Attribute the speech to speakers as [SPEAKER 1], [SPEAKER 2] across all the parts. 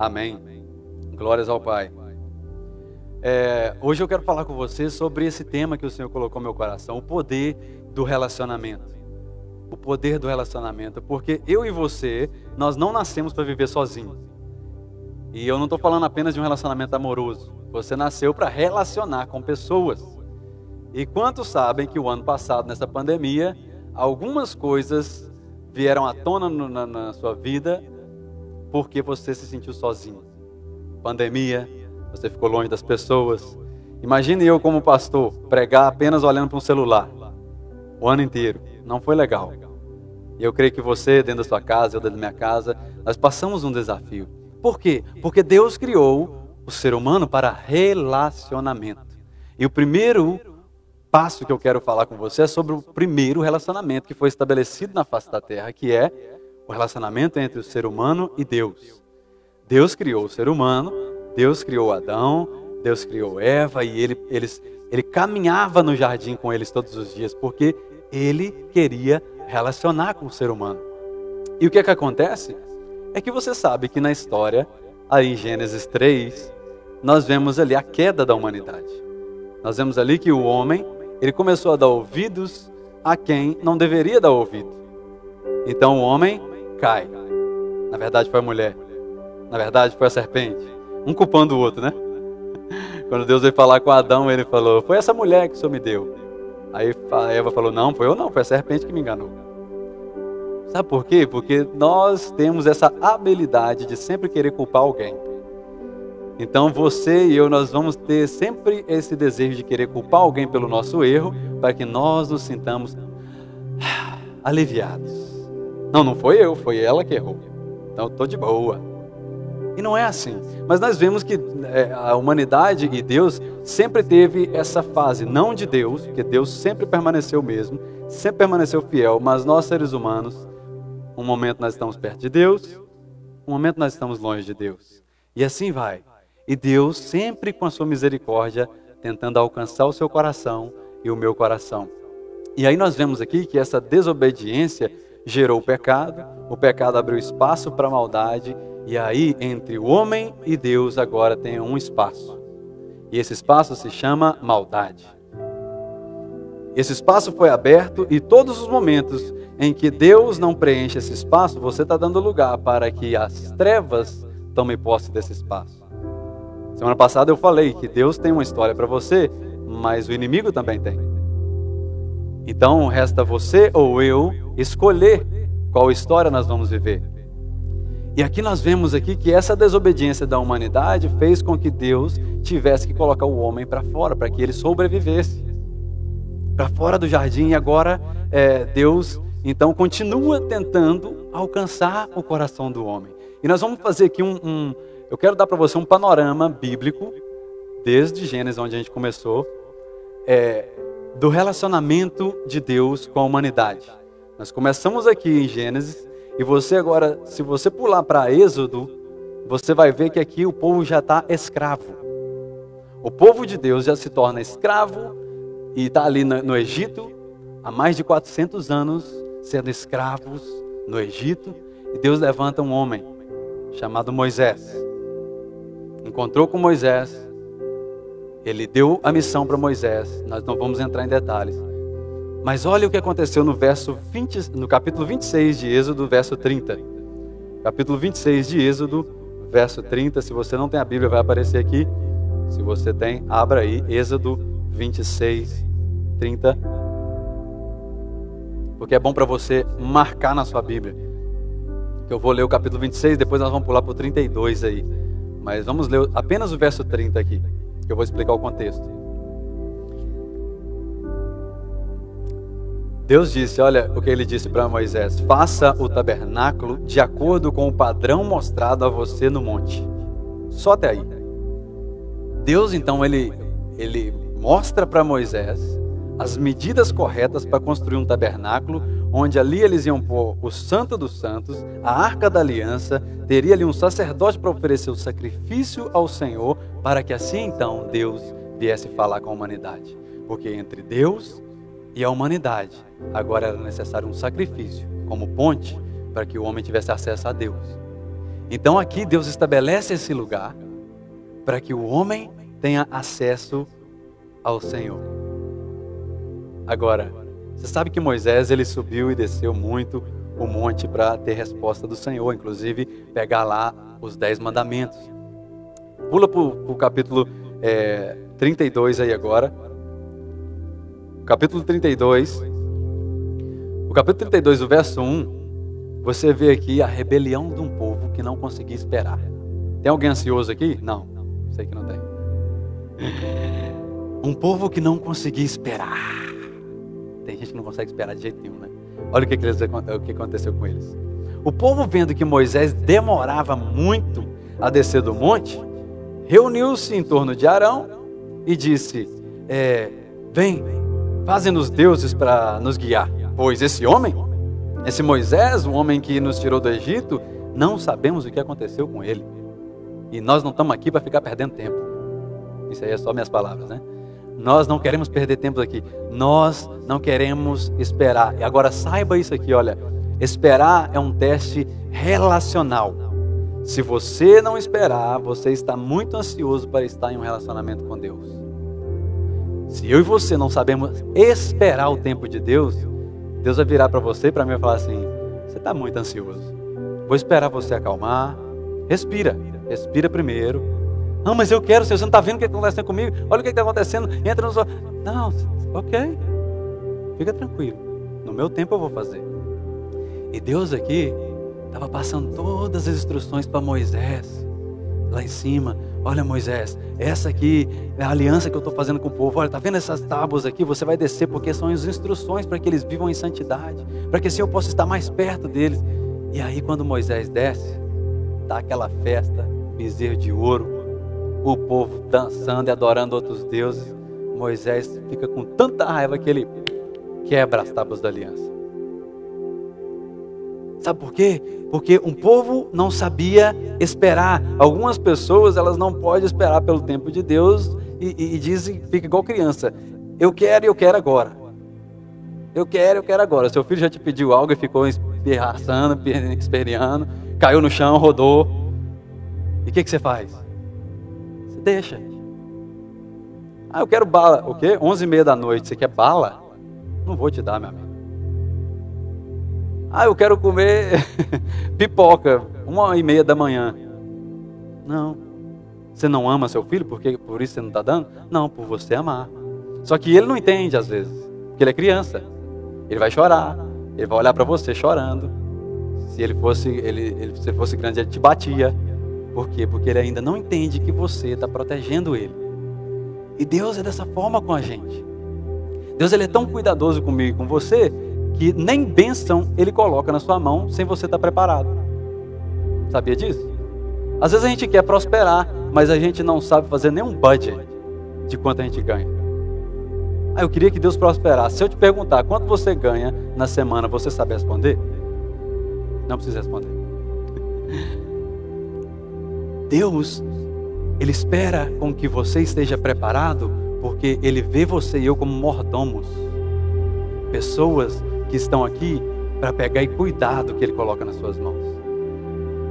[SPEAKER 1] Amém. Glórias ao Pai. Hoje eu quero falar com você sobre esse tema que o Senhor colocou no meu coração, o poder do relacionamento. O poder do relacionamento, porque eu e você, nós não nascemos para viver sozinhos. E eu não estou falando apenas de um relacionamento amoroso. Você nasceu para relacionar com pessoas. E quantos sabem que o ano passado, nessa pandemia, algumas coisas vieram à tona na sua vida porque você se sentiu sozinho. Pandemia, você ficou longe das pessoas. Imagine eu como pastor pregar apenas olhando para um celular o ano inteiro. Não foi legal. E eu creio que você, dentro da sua casa, eu dentro da minha casa, nós passamos um desafio. Por quê? Porque Deus criou o ser humano para relacionamento. E o primeiro passo que eu quero falar com você é sobre o primeiro relacionamento que foi estabelecido na face da terra, que é o relacionamento entre o ser humano e Deus. Deus criou o ser humano, Deus criou Adão, Deus criou Eva, e ele caminhava no jardim com eles todos os dias, porque ele queria relacionar com o ser humano. E o que é que acontece? É que você sabe que na história, aí em Gênesis 3, nós vemos ali a queda da humanidade. Nós vemos ali que o homem, ele começou a dar ouvidos a quem não deveria dar ouvido. Então o homem cai. Na verdade foi a mulher. Na verdade foi a serpente. Um culpando o outro, né? Quando Deus veio falar com Adão, ele falou, foi essa mulher que o Senhor me deu. Aí a Eva falou, não, foi eu não, foi a serpente que me enganou. Sabe por quê? Porque nós temos essa habilidade de sempre querer culpar alguém. Então você e eu, nós vamos ter sempre esse desejo de querer culpar alguém pelo nosso erro, para que nós nos sintamos aliviados. Não foi eu, foi ela que errou. Então eu estou de boa. E não é assim. Mas nós vemos que a humanidade e Deus sempre teve essa fase, não de Deus, porque Deus sempre permaneceu mesmo, sempre permaneceu fiel, mas nós seres humanos, um momento nós estamos perto de Deus, um momento nós estamos longe de Deus. E assim vai. E Deus sempre com a sua misericórdia, tentando alcançar o seu coração e o meu coração. E aí nós vemos aqui que essa desobediência gerou o pecado abriu espaço para a maldade, e aí entre o homem e Deus agora tem um espaço. E esse espaço se chama maldade. Esse espaço foi aberto e todos os momentos em que Deus não preenche esse espaço, você está dando lugar para que as trevas tomem posse desse espaço. Semana passada eu falei que Deus tem uma história para você, mas o inimigo também tem. Então resta você ou eu escolher qual história nós vamos viver. E aqui nós vemos aqui que essa desobediência da humanidade fez com que Deus tivesse que colocar o homem para fora, para que ele sobrevivesse. Para fora do jardim, e agora Deus então continua tentando alcançar o coração do homem. E nós vamos fazer aqui eu quero dar para você um panorama bíblico, desde Gênesis, onde a gente começou, do relacionamento de Deus com a humanidade. Nós começamos aqui em Gênesis, e você agora, se você pular para Êxodo, você vai ver que aqui o povo já está escravo. O povo de Deus já se torna escravo, e está ali no Egito, há mais de 400 anos, sendo escravos no Egito, e Deus levanta um homem, chamado Moisés. Encontrou com Moisés, ele deu a missão para Moisés, nós não vamos entrar em detalhes. Mas olha o que aconteceu no capítulo 26 de Êxodo, verso 30. Capítulo 26 de Êxodo, verso 30. Se você não tem a Bíblia, vai aparecer aqui. Se você tem, abra aí, Êxodo 26, 30. Porque é bom para você marcar na sua Bíblia. Que eu vou ler o capítulo 26, depois nós vamos pular para o 32 aí. Mas vamos ler apenas o verso 30 aqui, que eu vou explicar o contexto. Deus disse, olha o que ele disse para Moisés, faça o tabernáculo de acordo com o padrão mostrado a você no monte. Só até aí. Deus então, ele mostra para Moisés as medidas corretas para construir um tabernáculo, onde ali eles iam pôr o Santo dos Santos, a Arca da Aliança, teria ali um sacerdote para oferecer o sacrifício ao Senhor, para que assim então Deus viesse falar com a humanidade. Porque entre Deus e a humanidade, agora era necessário um sacrifício, como ponte, para que o homem tivesse acesso a Deus. Então aqui Deus estabelece esse lugar para que o homem tenha acesso ao Senhor. Agora, você sabe que Moisés ele subiu e desceu muito o monte para ter resposta do Senhor, inclusive pegar lá os 10 mandamentos. Pula para o capítulo 32 aí agora. Capítulo 32. O capítulo 32, o verso 1, você vê aqui a rebelião de um povo que não conseguia esperar. Tem alguém ansioso aqui? Não, sei que não tem. Um povo que não conseguia esperar. Tem gente que não consegue esperar de jeito nenhum, né? Olha o que aconteceu com eles. O povo, vendo que Moisés demorava muito a descer do monte, reuniu-se em torno de Arão e disse: vem, fazem-nos deuses para nos guiar. Pois esse homem, esse Moisés, o homem que nos tirou do Egito, não sabemos o que aconteceu com ele. E nós não estamos aqui para ficar perdendo tempo. Isso aí é só minhas palavras, né? Nós não queremos perder tempo aqui. Nós não queremos esperar. E agora saiba isso aqui, olha. Esperar é um teste relacional. Se você não esperar, você está muito ansioso para estar em um relacionamento com Deus. Se eu e você não sabemos esperar o tempo de Deus, Deus vai virar para você e para mim e falar assim: você está muito ansioso. Vou esperar você acalmar. Respira primeiro. Não, mas eu quero, Senhor, você não está vendo o que está acontecendo comigo? Olha o que está acontecendo, entra no seu... Não, ok, fica tranquilo, no meu tempo eu vou fazer. E Deus aqui estava passando todas as instruções para Moisés, lá em cima. Olha, Moisés, essa aqui é a aliança que eu estou fazendo com o povo. Olha, está vendo essas tábuas aqui? Você vai descer, porque são as instruções para que eles vivam em santidade, para que assim eu possa estar mais perto deles. E aí quando Moisés desce, dá aquela festa, bezerro de ouro, o povo dançando e adorando outros deuses. Moisés fica com tanta raiva que ele quebra as tábuas da aliança. Sabe por quê? Porque um povo não sabia esperar. Algumas pessoas, elas não podem esperar pelo tempo de Deus e dizem, fica igual criança: eu quero agora. Eu quero agora. Seu filho já te pediu algo e ficou esperando, caiu no chão, rodou. E o que você faz? Deixa. Eu quero bala. O quê? 11h30 da noite. Você quer bala? Não vou te dar, meu amigo. Eu quero comer pipoca. 1h30 da manhã. Não. Você não ama seu filho? Porque por isso você não está dando? Não, por você amar. Só que ele não entende às vezes. Porque ele é criança. Ele vai chorar. Ele vai olhar para você chorando. Se ele fosse grande, ele te batia. Por quê? Porque ele ainda não entende que você está protegendo ele. E Deus é dessa forma com a gente. Deus ele é tão cuidadoso comigo e com você, que nem bênção ele coloca na sua mão sem você estar preparado. Sabia disso? Às vezes a gente quer prosperar, mas a gente não sabe fazer nenhum budget de quanto a gente ganha. Eu queria que Deus prosperasse. Se eu te perguntar quanto você ganha na semana, você sabe responder? Não precisa responder. Deus, Ele espera com que você esteja preparado, porque Ele vê você e eu como mordomos. Pessoas que estão aqui para pegar e cuidar do que Ele coloca nas suas mãos.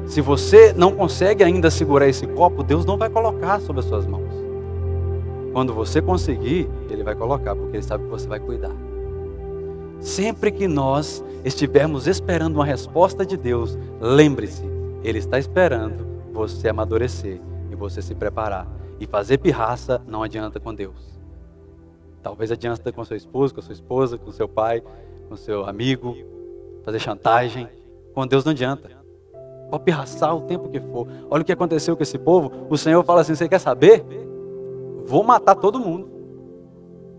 [SPEAKER 1] Se você não consegue ainda segurar esse copo, Deus não vai colocar sobre as suas mãos. Quando você conseguir, Ele vai colocar, porque Ele sabe que você vai cuidar. Sempre que nós estivermos esperando uma resposta de Deus, lembre-se, Ele está esperando você amadurecer e você se preparar. E fazer pirraça não adianta com Deus. Talvez adianta com seu esposo, com sua esposa, com seu pai, com seu amigo. Fazer chantagem. Com Deus não adianta. Pode pirraçar o tempo que for. Olha o que aconteceu com esse povo. O Senhor fala assim: você quer saber? Vou matar todo mundo.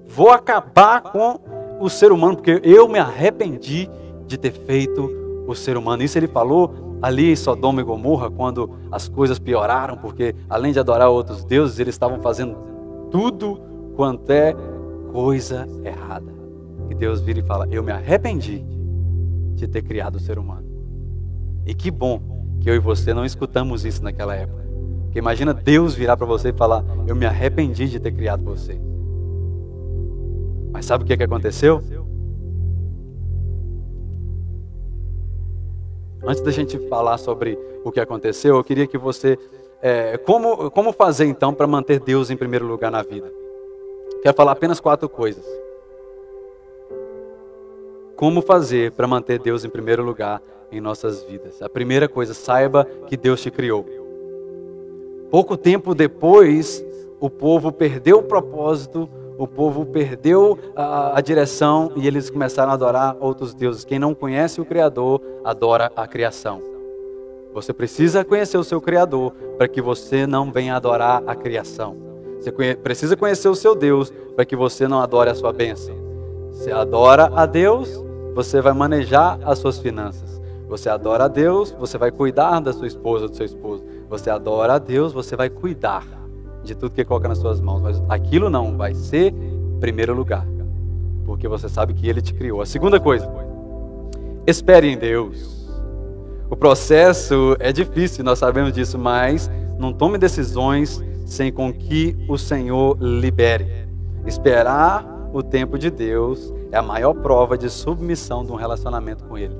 [SPEAKER 1] Vou acabar com o ser humano, porque eu me arrependi de ter feito o ser humano. Isso Ele falou ali em Sodoma e Gomorra, quando as coisas pioraram, porque além de adorar outros deuses, eles estavam fazendo tudo quanto é coisa errada. E Deus vira e fala: eu me arrependi de ter criado o ser humano. E que bom que eu e você não escutamos isso naquela época. Porque imagina Deus virar para você e falar: eu me arrependi de ter criado você. Mas sabe o que aconteceu? Antes da gente falar sobre o que aconteceu, eu queria que você... como fazer então para manter Deus em primeiro lugar na vida? Quero falar apenas 4 coisas. Como fazer para manter Deus em primeiro lugar em nossas vidas? A primeira coisa, saiba que Deus te criou. Pouco tempo depois, o povo perdeu o propósito, o povo perdeu a direção e eles começaram a adorar outros deuses. Quem não conhece o Criador, adora a criação. Você precisa conhecer o seu Criador para que você não venha adorar a criação. Você precisa conhecer o seu Deus para que você não adore a sua bênção. Você adora a Deus, você vai manejar as suas finanças. Você adora a Deus, você vai cuidar da sua esposa, do seu esposo. Você adora a Deus, você vai cuidar de tudo que coloca nas suas mãos. Mas aquilo não vai ser primeiro lugar, porque você sabe que Ele te criou. A segunda coisa, espere em Deus. O processo é difícil, nós sabemos disso, mas não tome decisões sem com que o Senhor libere. Esperar o tempo de Deus é a maior prova de submissão de um relacionamento com Ele.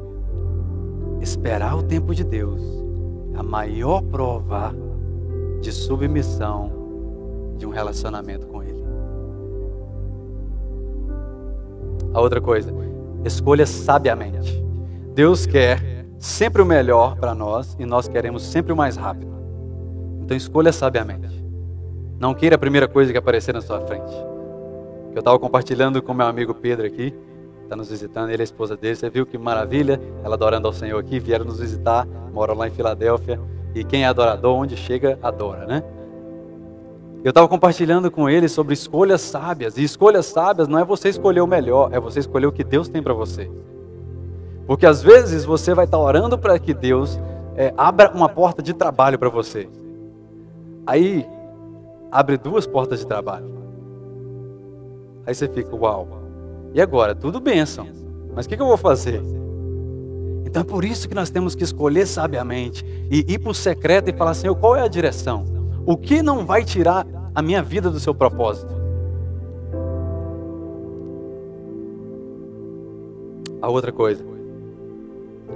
[SPEAKER 1] Esperar o tempo de Deus é a maior prova de submissão de um relacionamento com Ele. A outra coisa, escolha sabiamente. Deus quer sempre o melhor para nós e nós queremos sempre o mais rápido. Então escolha sabiamente. Não queira a primeira coisa que aparecer na sua frente. Eu estava compartilhando com meu amigo Pedro aqui, está nos visitando, ele é a esposa dele. Você viu que maravilha, ela adorando ao Senhor aqui, vieram nos visitar, moram lá em Filadélfia. E quem é adorador, onde chega, adora, né? Eu estava compartilhando com ele sobre escolhas sábias. E escolhas sábias não é você escolher o melhor, é você escolher o que Deus tem para você. Porque às vezes você vai estar orando para que Deus abra uma porta de trabalho para você. Aí, abre 2 portas de trabalho. Aí você fica, uau. E agora? Tudo bênção. Mas o que eu vou fazer? Então é por isso que nós temos que escolher sabiamente. E ir para o secreto e falar, Senhor, qual é a direção? O que não vai tirar a minha vida do seu propósito? A outra coisa.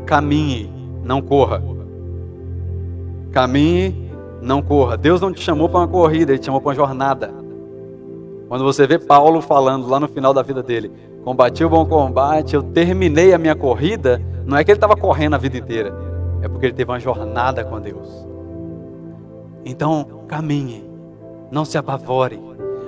[SPEAKER 1] Caminhe, não corra. Caminhe, não corra. Deus não te chamou para uma corrida, Ele te chamou para uma jornada. Quando você vê Paulo falando lá no final da vida dele, combati o bom combate, eu terminei a minha corrida, não é que ele estava correndo a vida inteira, é porque ele teve uma jornada com Deus. Então, caminhe, não se apavore.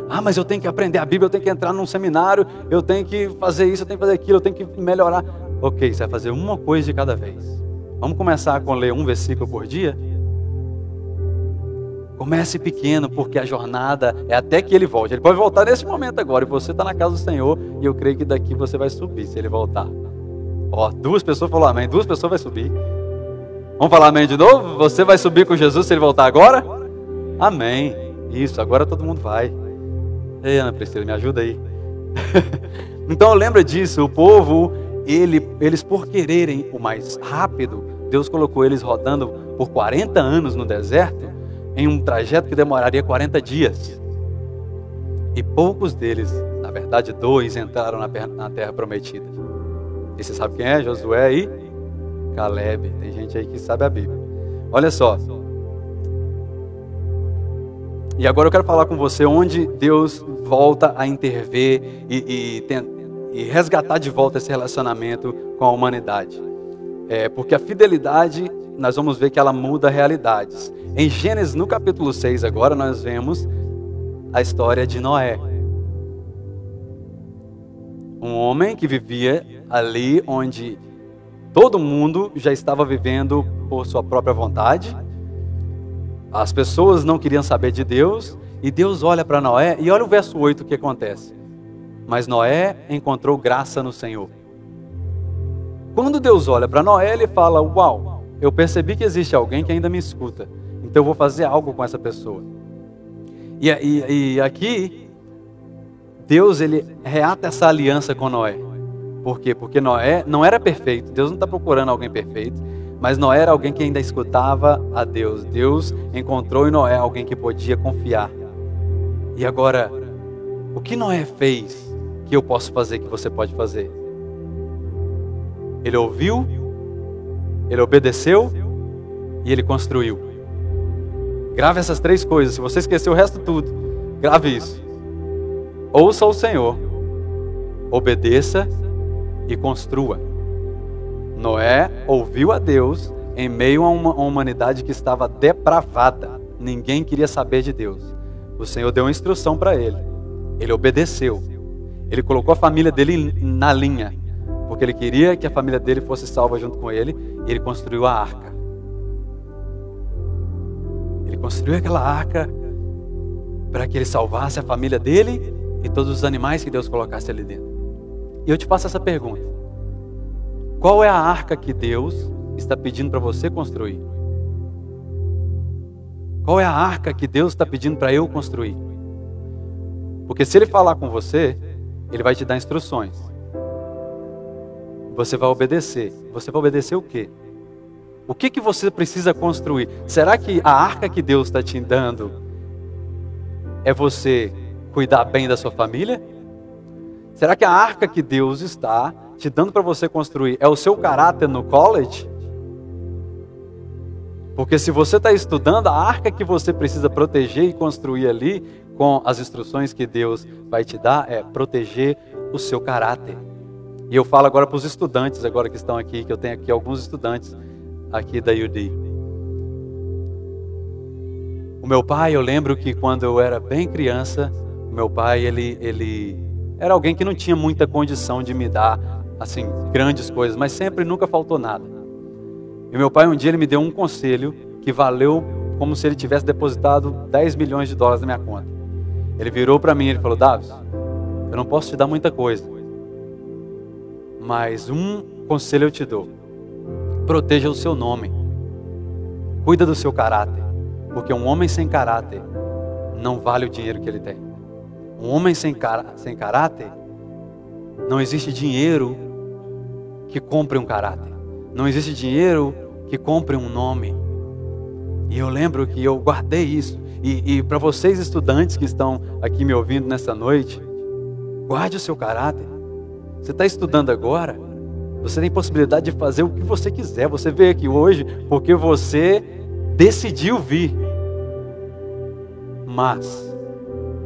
[SPEAKER 1] Ah, mas eu tenho que aprender a Bíblia, eu tenho que entrar num seminário, eu tenho que fazer isso, eu tenho que fazer aquilo, eu tenho que melhorar. Ok, você vai fazer uma coisa de cada vez. Vamos começar com ler um versículo por dia? Comece pequeno, porque a jornada é até que Ele volte. Ele pode voltar nesse momento agora, e você está na casa do Senhor, e eu creio que daqui você vai subir, se Ele voltar. Ó, 2 pessoas falaram amém, 2 pessoas vai subir. Vamos falar amém de novo? Você vai subir com Jesus se Ele voltar agora? Amém. Isso, agora todo mundo vai. Ei, Ana Priscila, me ajuda aí. Então lembra disso, o povo, eles por quererem o mais rápido, Deus colocou eles rodando por 40 anos no deserto, em um trajeto que demoraria 40 dias. E poucos deles, na verdade 2, entraram na terra prometida. E você sabe quem é? Josué e Caleb. Tem gente aí que sabe a Bíblia. Olha só. E agora eu quero falar com você onde Deus volta a intervir e resgatar de volta esse relacionamento com a humanidade. Porque a fidelidade, nós vamos ver que ela muda realidades. Em Gênesis, no capítulo 6, agora nós vemos a história de Noé. Um homem que vivia ali onde todo mundo já estava vivendo por sua própria vontade. As pessoas não queriam saber de Deus. E Deus olha para Noé e olha o verso 8 que acontece. Mas Noé encontrou graça no Senhor. Quando Deus olha para Noé, Ele fala, uau, eu percebi que existe alguém que ainda me escuta. Então eu vou fazer algo com essa pessoa. E aqui, Deus ele reata essa aliança com Noé. Por quê? Porque Noé não era perfeito. Deus não está procurando alguém perfeito. Mas Noé era alguém que ainda escutava a Deus. Deus encontrou em Noé alguém que podia confiar. E agora, o que Noé fez que eu posso fazer, que você pode fazer? Ele ouviu ele obedeceu e ele construiu. Grave essas 3 coisas. Se você esqueceu o resto tudo, grave isso. Ouça o Senhor, obedeça e construa. Noé ouviu a Deus em meio a uma humanidade que estava depravada. Ninguém queria saber de Deus. O Senhor deu uma instrução para ele. Ele obedeceu. Ele colocou a família dele na linha, porque ele queria que a família dele fosse salva junto com ele, e ele construiu a arca. Ele construiu aquela arca para que ele salvasse a família dele e todos os animais que Deus colocasse ali dentro. E eu te faço essa pergunta: qual é a arca que Deus está pedindo para você construir? Qual é a arca que Deus está pedindo para eu construir? Porque se Ele falar com você, Ele vai te dar instruções. Você vai obedecer. Você vai obedecer o quê? O que você precisa construir? Será que a arca que Deus está te dando é você cuidar bem da sua família? Será que a arca que Deus está te dando para você construir é o seu caráter no college? Porque se você está estudando, a arca que você precisa proteger e construir ali, com as instruções que Deus vai te dar, é proteger o seu caráter. E eu falo agora para os estudantes agora que estão aqui, que eu tenho aqui alguns estudantes aqui da UD. O meu pai, eu lembro que quando eu era bem criança, o meu pai, ele era alguém que não tinha muita condição de me dar, assim, grandes coisas, mas sempre, nunca faltou nada. E meu pai, um dia, ele me deu um conselho que valeu como se ele tivesse depositado 10 milhões de dólares na minha conta. Ele virou para mim e ele falou: Davis, eu não posso te dar muita coisa, mas um conselho eu te dou. Proteja o seu nome. Cuida do seu caráter. Porque um homem sem caráter não vale o dinheiro que ele tem. Um homem sem caráter, não existe dinheiro que compre um caráter. Não existe dinheiro que compre um nome. E eu lembro que eu guardei isso. E para vocês estudantes que estão aqui me ouvindo nessa noite, guarde o seu caráter. Você está estudando agora, você tem possibilidade de fazer o que você quiser. Você veio aqui hoje porque você decidiu vir. Mas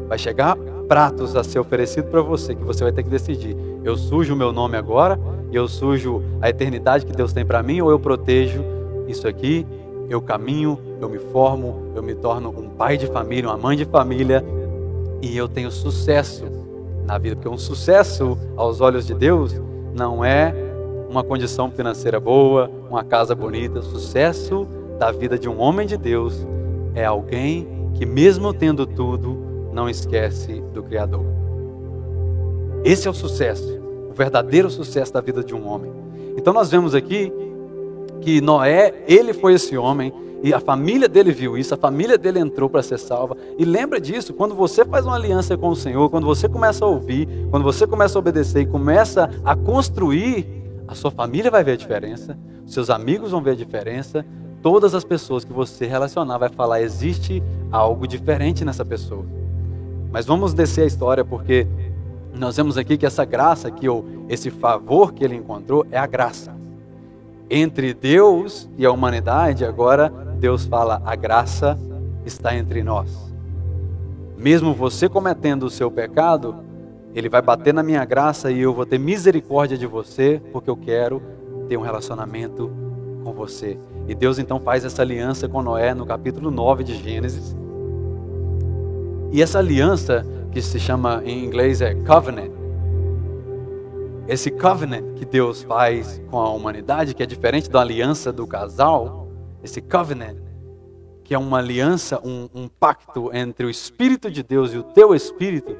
[SPEAKER 1] vai chegar pratos a ser oferecido para você, que você vai ter que decidir: eu sujo o meu nome agora, e eu sujo a eternidade que Deus tem para mim, ou eu protejo isso aqui, eu caminho, eu me formo, eu me torno um pai de família, uma mãe de família, e eu tenho sucesso na vida. Porque um sucesso aos olhos de Deus não é uma condição financeira boa, uma casa bonita. O sucesso da vida de um homem de Deus é alguém que, mesmo tendo tudo, não esquece do Criador. Esse é o sucesso, o verdadeiro sucesso da vida de um homem. Então nós vemos aqui que Noé, ele foi esse homem, e a família dele viu isso, a família dele entrou para ser salva. E lembra disso, quando você faz uma aliança com o Senhor, quando você começa a ouvir, quando você começa a obedecer e começa a construir, a sua família vai ver a diferença, seus amigos vão ver a diferença, todas as pessoas que você relacionar vai falar: existe algo diferente nessa pessoa. Mas vamos descer a história, porque nós vemos aqui que essa graça aqui, ou esse favor que ele encontrou, é a graça. Entre Deus e a humanidade, agora Deus fala: a graça está entre nós. Mesmo você cometendo o seu pecado, Ele vai bater na minha graça e eu vou ter misericórdia de você, porque eu quero ter um relacionamento com você. E Deus então faz essa aliança com Noé no capítulo 9 de Gênesis. E essa aliança, que se chama em inglês covenant, esse covenant que Deus faz com a humanidade, que é diferente da aliança do casal, esse covenant, que é uma aliança, um pacto entre o Espírito de Deus e o teu espírito,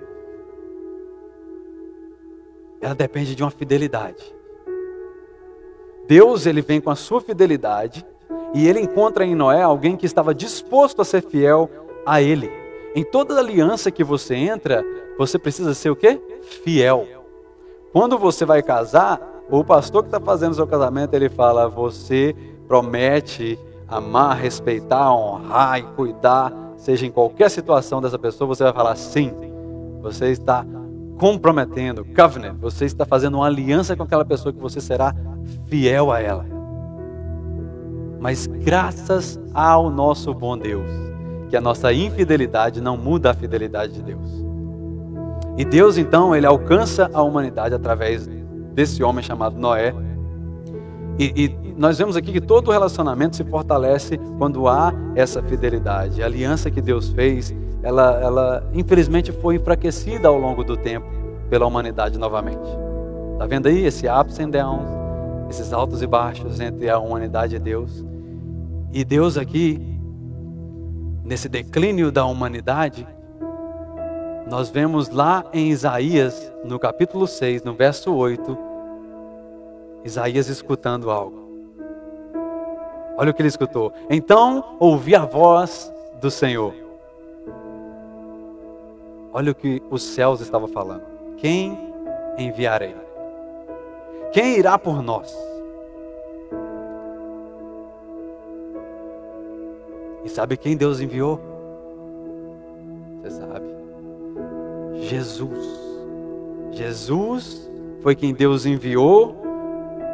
[SPEAKER 1] ela depende de uma fidelidade. Deus, ele vem com a sua fidelidade e ele encontra em Noé alguém que estava disposto a ser fiel a ele. Em toda aliança que você entra, você precisa ser o quê? Fiel. Quando você vai casar, o pastor que está fazendo o seu casamento, ele fala: você promete amar, respeitar, honrar e cuidar, seja em qualquer situação dessa pessoa, você vai falar sim. Você está comprometendo, covenant, você está fazendo uma aliança com aquela pessoa que você será fiel a ela. Mas graças ao nosso bom Deus, que a nossa infidelidade não muda a fidelidade de Deus. E Deus então, ele alcança a humanidade através desse homem chamado Noé. E nós vemos aqui que todo relacionamento se fortalece quando há essa fidelidade. A aliança que Deus fez, ela infelizmente foi enfraquecida ao longo do tempo pela humanidade novamente. Está vendo aí esse ups and downs, esses altos e baixos entre a humanidade e Deus. E Deus aqui, nesse declínio da humanidade, nós vemos lá em Isaías, no capítulo 6, no verso 8, Isaías escutando algo. Olha o que ele escutou. Então ouvi a voz do Senhor. Olha o que os céus estavam falando. Quem enviarei? Quem irá por nós? E sabe quem Deus enviou? Você sabe. Jesus. Jesus foi quem Deus enviou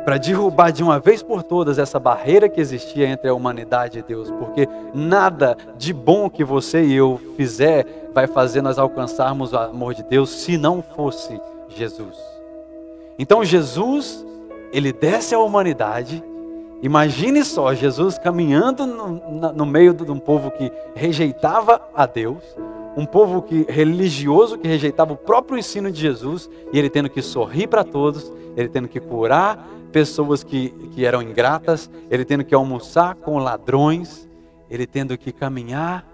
[SPEAKER 1] para derrubar de uma vez por todas essa barreira que existia entre a humanidade e Deus. Porque nada de bom que você e eu fizer vai fazer nós alcançarmos o amor de Deus se não fosse Jesus. Então Jesus, ele desce à humanidade. Imagine só, Jesus caminhando no meio de um povo que rejeitava a Deus, um povo religioso que rejeitava o próprio ensino de Jesus, e ele tendo que sorrir para todos, ele tendo que curar pessoas que eram ingratas, ele tendo que almoçar com ladrões, ele tendo que caminhar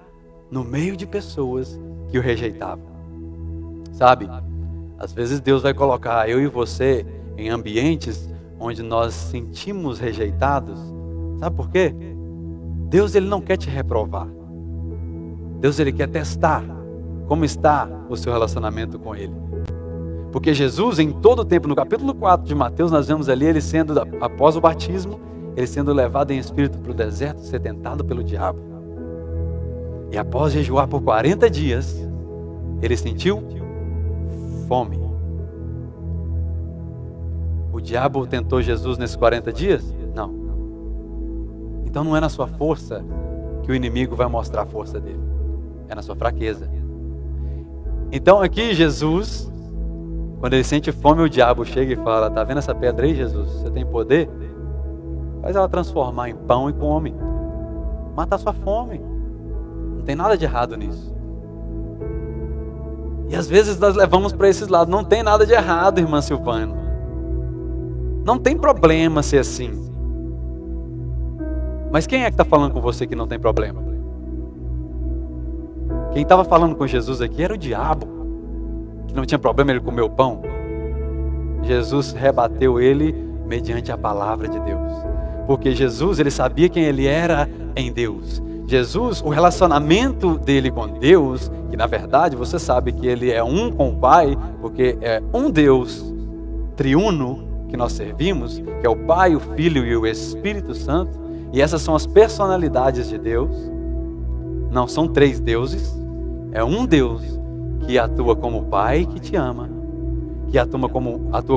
[SPEAKER 1] no meio de pessoas que o rejeitavam. Sabe, às vezes Deus vai colocar eu e você em ambientes onde nós sentimos rejeitados. Sabe por quê? Deus, ele não quer te reprovar. Deus, ele quer testar como está o seu relacionamento com ele. Porque Jesus, em todo o tempo, no capítulo 4 de Mateus, nós vemos ali ele sendo, após o batismo, ele sendo levado em espírito para o deserto, ser tentado pelo diabo. E após jejuar por 40 dias, ele sentiu fome. O diabo tentou Jesus nesses 40 dias? Não. Então não é na sua força que o inimigo vai mostrar a força dele. É na sua fraqueza. Então aqui Jesus, quando ele sente fome, o diabo chega e fala: tá vendo essa pedra aí, Jesus? Você tem poder? Faz ela transformar em pão e come. Mata a sua fome. Não tem nada de errado nisso. E às vezes nós levamos para esses lados. Não tem nada de errado, irmã Silvana. Não tem problema ser assim. Mas quem é que está falando com você que não tem problema? Quem estava falando com Jesus aqui era o diabo, que não tinha problema ele comer o pão. Jesus rebateu ele mediante a palavra de Deus. Porque Jesus, ele sabia quem ele era em Deus. Jesus, o relacionamento dele com Deus, que na verdade você sabe que ele é um com o Pai, porque é um Deus triuno que nós servimos, que é o Pai, o Filho e o Espírito Santo, e essas são as personalidades de Deus. Não são três deuses, é um Deus que atua como Pai que te ama, que atua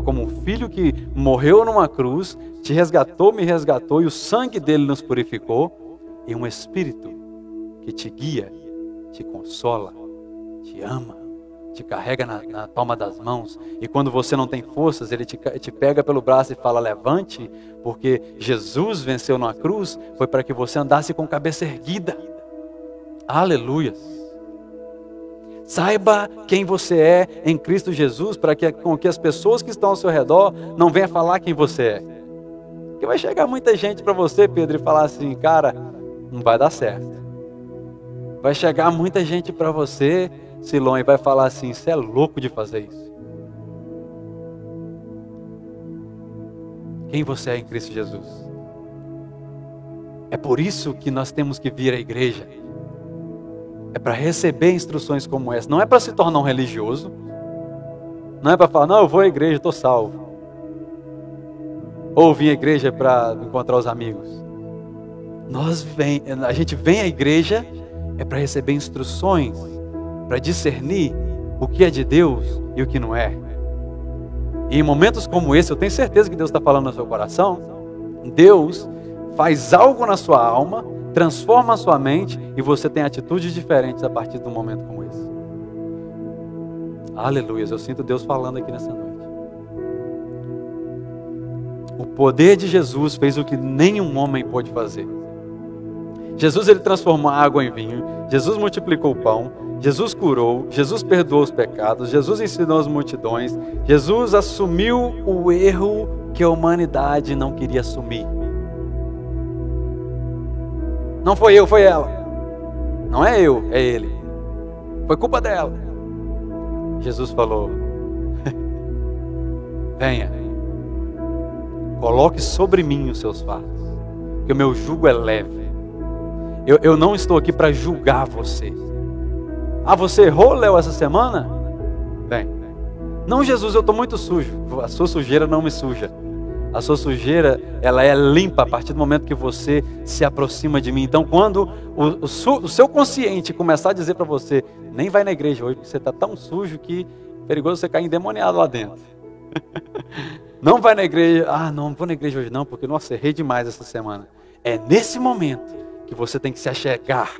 [SPEAKER 1] como um Filho que morreu numa cruz, te resgatou, me resgatou, e o sangue dele nos purificou, e um Espírito que te guia, te consola, te ama, te carrega na palma das mãos, e quando você não tem forças, ele te pega pelo braço e fala: levante, porque Jesus venceu na cruz, foi para que você andasse com cabeça erguida. Aleluia. Saiba quem você é em Cristo Jesus, para que com que as pessoas que estão ao seu redor não venham falar quem você é. Porque vai chegar muita gente para você, Pedro, e falar assim: cara, não vai dar certo. Vai chegar muita gente para você, Silon, e vai falar assim: você é louco de fazer isso. Quem você é em Cristo Jesus? É por isso que nós temos que vir à igreja. É para receber instruções como essa. Não é para se tornar um religioso. Não é para falar: não, eu vou à igreja, estou salvo. Ou vim à igreja para encontrar os amigos. A gente vem à igreja é para receber instruções, para discernir o que é de Deus e o que não é. E em momentos como esse, eu tenho certeza que Deus está falando no seu coração. Deus faz algo na sua alma, transforma a sua mente e você tem atitudes diferentes a partir de um momento como esse. Aleluia, eu sinto Deus falando aqui nessa noite. O poder de Jesus fez o que nenhum homem pôde fazer. Jesus, ele transformou a água em vinho, Jesus multiplicou o pão, Jesus curou, Jesus perdoou os pecados, Jesus ensinou as multidões, Jesus assumiu o erro que a humanidade não queria assumir. Não foi eu, foi ela. Não é eu, é ele. Foi culpa dela. Jesus falou: venha, coloque sobre mim os seus fardos, que o meu jugo é leve. Eu não estou aqui para julgar você. Ah, você errou, Léo, essa semana? Bem, não, Jesus, eu estou muito sujo. A sua sujeira não me suja. A sua sujeira, ela é limpa a partir do momento que você se aproxima de mim. Então, quando o seu consciente começar a dizer para você: nem vai na igreja hoje, porque você está tão sujo que é perigoso você cair endemoniado lá dentro. Não vai na igreja. Ah, não vou na igreja hoje não, porque nossa, errei demais essa semana. É nesse momento que você tem que se achegar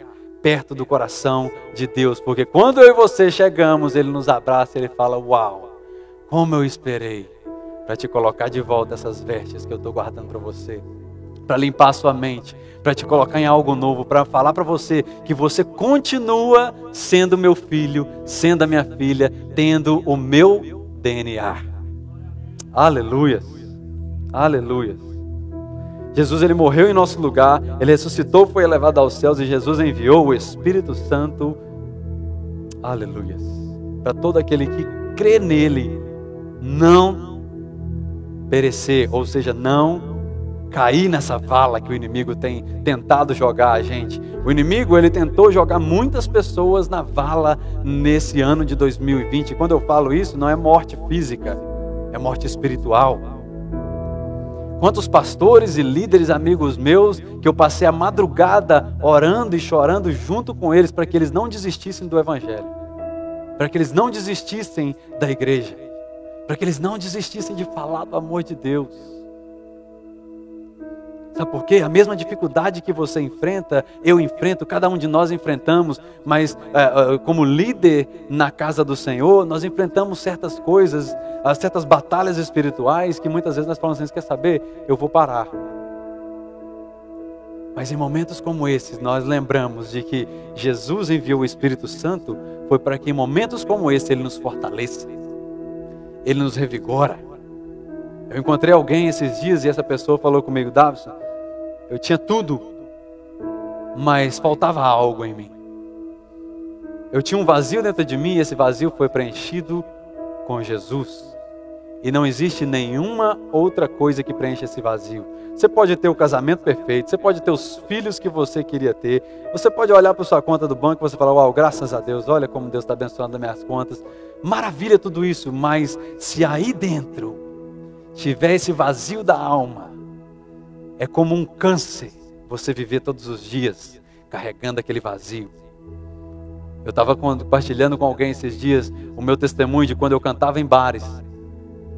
[SPEAKER 1] perto do coração de Deus, porque quando eu e você chegamos, Ele nos abraça e Ele fala: uau, como eu esperei para te colocar de volta essas vestes que eu estou guardando para você, para limpar a sua mente, para te colocar em algo novo, para falar para você que você continua sendo meu filho, sendo a minha filha, tendo o meu DNA. Aleluia, aleluia. Jesus, ele morreu em nosso lugar, ele ressuscitou, foi elevado aos céus e Jesus enviou o Espírito Santo, aleluia, para todo aquele que crê nele não perecer, ou seja, não cair nessa vala que o inimigo tem tentado jogar a gente. O inimigo, ele tentou jogar muitas pessoas na vala nesse ano de 2020. Quando eu falo isso, não é morte física, é morte espiritual. Quantos pastores e líderes amigos meus que eu passei a madrugada orando e chorando junto com eles para que eles não desistissem do Evangelho, para que eles não desistissem da igreja, para que eles não desistissem de falar do amor de Deus. Sabe por quê? A mesma dificuldade que você enfrenta, eu enfrento, cada um de nós enfrentamos, mas como líder na casa do Senhor, nós enfrentamos certas coisas, certas batalhas espirituais que muitas vezes nós falamos assim: quer saber? Eu vou parar. Mas em momentos como esses, nós lembramos de que Jesus enviou o Espírito Santo, foi para que em momentos como esse Ele nos fortaleça, Ele nos revigora. Eu encontrei alguém esses dias e essa pessoa falou comigo: Davison, eu tinha tudo, mas faltava algo em mim. Eu tinha um vazio dentro de mim e esse vazio foi preenchido com Jesus. E não existe nenhuma outra coisa que preencha esse vazio. Você pode ter o casamento perfeito, você pode ter os filhos que você queria ter, você pode olhar para sua conta do banco e você falar: uau, graças a Deus, olha como Deus está abençoando as minhas contas. Maravilha tudo isso, mas se aí dentro tiver esse vazio da alma, é como um câncer você viver todos os dias carregando aquele vazio. Eu estava compartilhando com alguém esses dias o meu testemunho de quando eu cantava em bares,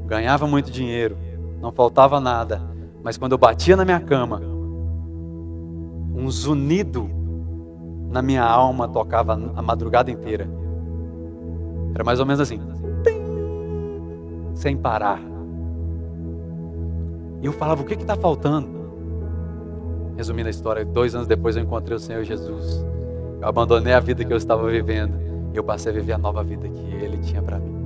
[SPEAKER 1] ganhava muito dinheiro, não faltava nada, mas quando eu batia na minha cama, um zunido na minha alma tocava a madrugada inteira. Era mais ou menos assim, sem parar. E eu falava: o que está faltando? Resumindo a história, 2 anos depois eu encontrei o Senhor Jesus. Eu abandonei a vida que eu estava vivendo e eu passei a viver a nova vida que Ele tinha para mim.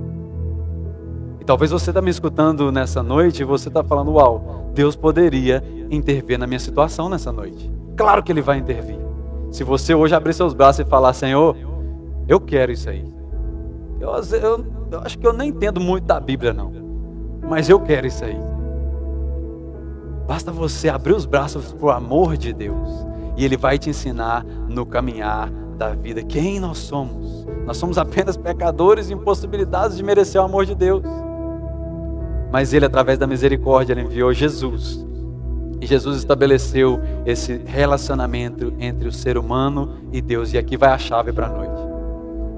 [SPEAKER 1] E talvez você está me escutando nessa noite e você está falando: uau, Deus poderia intervir na minha situação nessa noite. Claro que Ele vai intervir. Se você hoje abrir seus braços e falar: Senhor, eu quero isso aí. Eu acho que eu nem entendo muito da Bíblia não, mas eu quero isso aí. Basta você abrir os braços para o amor de Deus e Ele vai te ensinar no caminhar da vida quem nós somos. Nós somos apenas pecadores e impossibilitados de merecer o amor de Deus. Mas Ele, através da misericórdia, Ele enviou Jesus. E Jesus estabeleceu esse relacionamento entre o ser humano e Deus. E aqui vai a chave para a noite.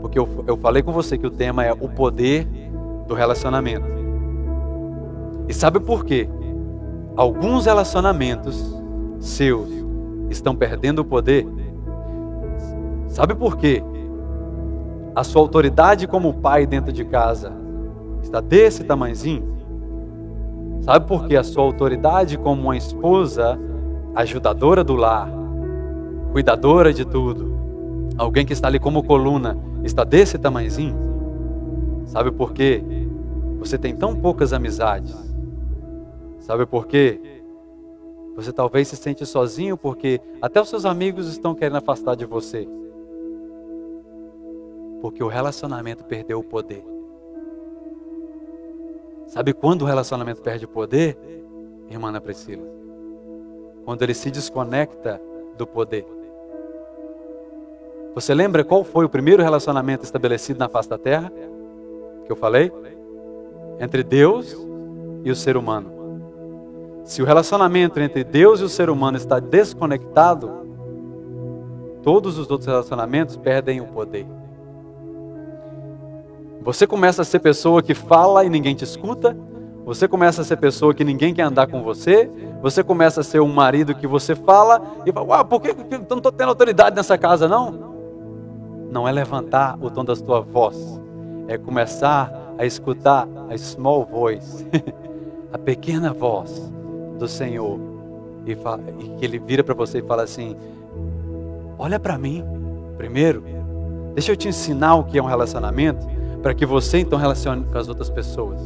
[SPEAKER 1] Porque eu falei com você que o tema é o poder do relacionamento. E sabe por quê? Alguns relacionamentos seus estão perdendo o poder? Sabe por quê? A sua autoridade como pai dentro de casa está desse tamanhozinho? Sabe por quê? A sua autoridade como uma esposa ajudadora do lar, cuidadora de tudo, alguém que está ali como coluna, está desse tamanhozinho? Sabe por quê? Você tem tão poucas amizades. Sabe por quê? Você talvez se sente sozinho porque até os seus amigos estão querendo afastar de você. Porque o relacionamento perdeu o poder. Sabe quando o relacionamento perde o poder, irmã Ana Priscila? Quando ele se desconecta do poder. Você lembra qual foi o primeiro relacionamento estabelecido na face da terra? Que eu falei? Entre Deus e o ser humano. Se o relacionamento entre Deus e o ser humano está desconectado, todos os outros relacionamentos perdem o poder. Você começa a ser pessoa que fala e ninguém te escuta. Você começa a ser pessoa que ninguém quer andar com você. Você começa a ser um marido que você fala e fala, por que eu não estou tendo autoridade nessa casa, não? Não é levantar o tom da sua voz. É começar a escutar a small voice, a pequena voz do Senhor. E que Ele vira para você e fala assim, olha para mim primeiro. Deixa eu te ensinar o que é um relacionamento, para que você então relacione com as outras pessoas.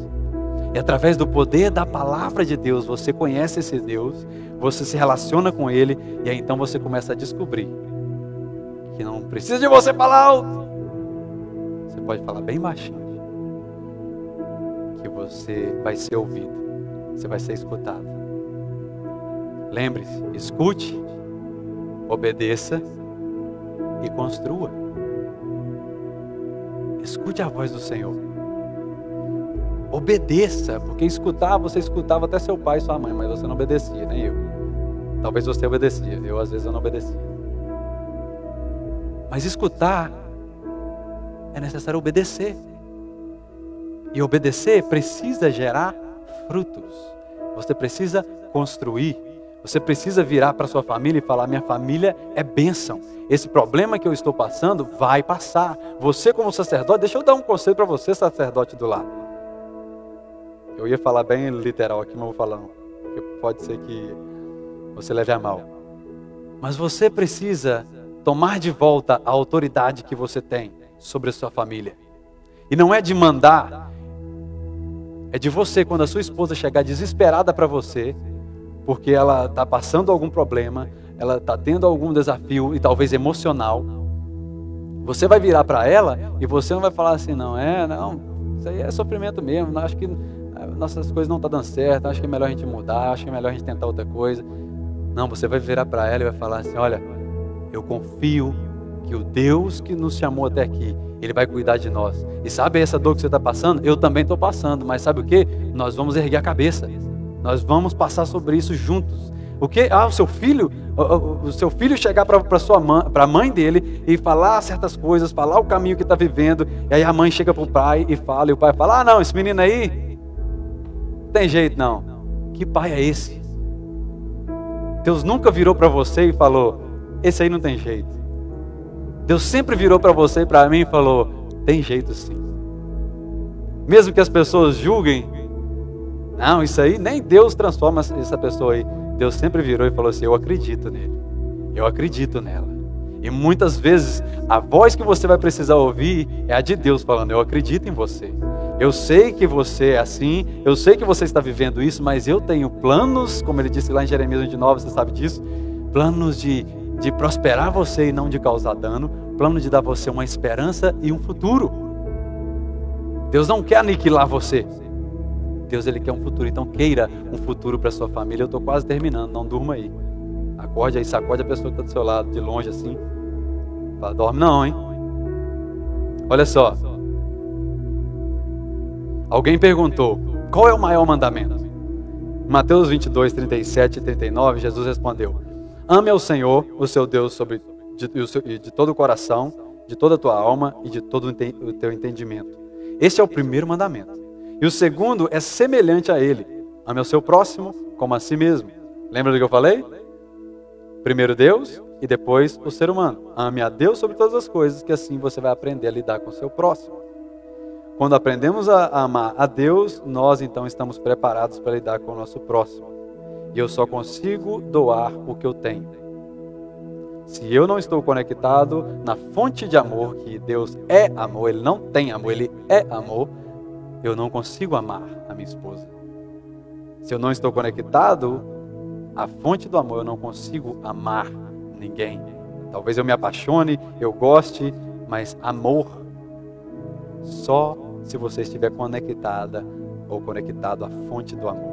[SPEAKER 1] E através do poder da palavra de Deus, você conhece esse Deus, você se relaciona com Ele, e aí então você começa a descobrir que não precisa de você falar alto. Você pode falar bem baixinho, que você vai ser ouvido, você vai ser escutado. Lembre-se, escute, obedeça e construa. Escute a voz do Senhor. Obedeça, porque escutar, você escutava até seu pai e sua mãe, mas você não obedecia, nem eu. Talvez você obedecia, às vezes eu não obedecia. Mas escutar, é necessário obedecer. E obedecer precisa gerar frutos. Você precisa construir. Você precisa virar para sua família e falar, minha família é bênção. Esse problema que eu estou passando vai passar. Você como sacerdote, deixa eu dar um conselho para você, sacerdote do lar. Eu ia falar bem literal aqui, mas vou falar não. Porque pode ser que você leve a mal. Mas você precisa tomar de volta a autoridade que você tem sobre a sua família. E não é de mandar, é de você, quando a sua esposa chegar desesperada para você, porque ela está passando algum problema, ela está tendo algum desafio, e talvez emocional, você vai virar para ela, e você não vai falar assim, não, isso aí é sofrimento mesmo, acho que nossas coisas não estão dando certo, acho que é melhor a gente mudar, acho que é melhor a gente tentar outra coisa. Não, você vai virar para ela e vai falar assim, olha, eu confio que o Deus que nos chamou até aqui, Ele vai cuidar de nós. E sabe essa dor que você está passando? Eu também estou passando, mas sabe o que? Nós vamos erguer a cabeça. Nós vamos passar sobre isso juntos. O que? O seu filho chegar para a mãe dele e falar certas coisas, falar o caminho que está vivendo, e aí a mãe chega para o pai e fala, e o pai fala, não, esse menino aí, não tem jeito não. Que pai é esse? Deus nunca virou para você e falou, esse aí não tem jeito. Deus sempre virou para você e para mim e falou, tem jeito sim. Mesmo que as pessoas julguem, não, isso aí, nem Deus transforma essa pessoa aí. Deus sempre virou e falou assim, eu acredito nele. Eu acredito nela. E muitas vezes, a voz que você vai precisar ouvir é a de Deus falando, eu acredito em você. Eu sei que você é assim, eu sei que você está vivendo isso, mas eu tenho planos, como ele disse lá em Jeremias 29, você sabe disso? Planos de prosperar você e não de causar dano. Plano de dar você uma esperança e um futuro. Deus não quer aniquilar você. Deus, Ele quer um futuro, então queira um futuro para sua família. Eu estou quase terminando, não durma aí. Acorde aí, sacode a pessoa que está do seu lado, de longe assim. Fala, dorme não, hein? Olha só. Alguém perguntou, qual é o maior mandamento? Mateus 22, 37 e 39, Jesus respondeu, ame ao Senhor, o seu Deus, de todo o coração, de toda a tua alma e de todo o teu entendimento. Esse é o primeiro mandamento. E o segundo é semelhante a ele. Ame ao seu próximo como a si mesmo. Lembra do que eu falei? Primeiro Deus e depois o ser humano. Ame a Deus sobre todas as coisas, que assim você vai aprender a lidar com o seu próximo. Quando aprendemos a amar a Deus, nós então estamos preparados para lidar com o nosso próximo. E eu só consigo doar o que eu tenho. Se eu não estou conectado na fonte de amor, que Deus é amor, Ele não tem amor, Ele é amor, eu não consigo amar a minha esposa. Se eu não estou conectado à fonte do amor, eu não consigo amar ninguém. Talvez eu me apaixone, eu goste, mas amor, só se você estiver conectada ou conectado à fonte do amor.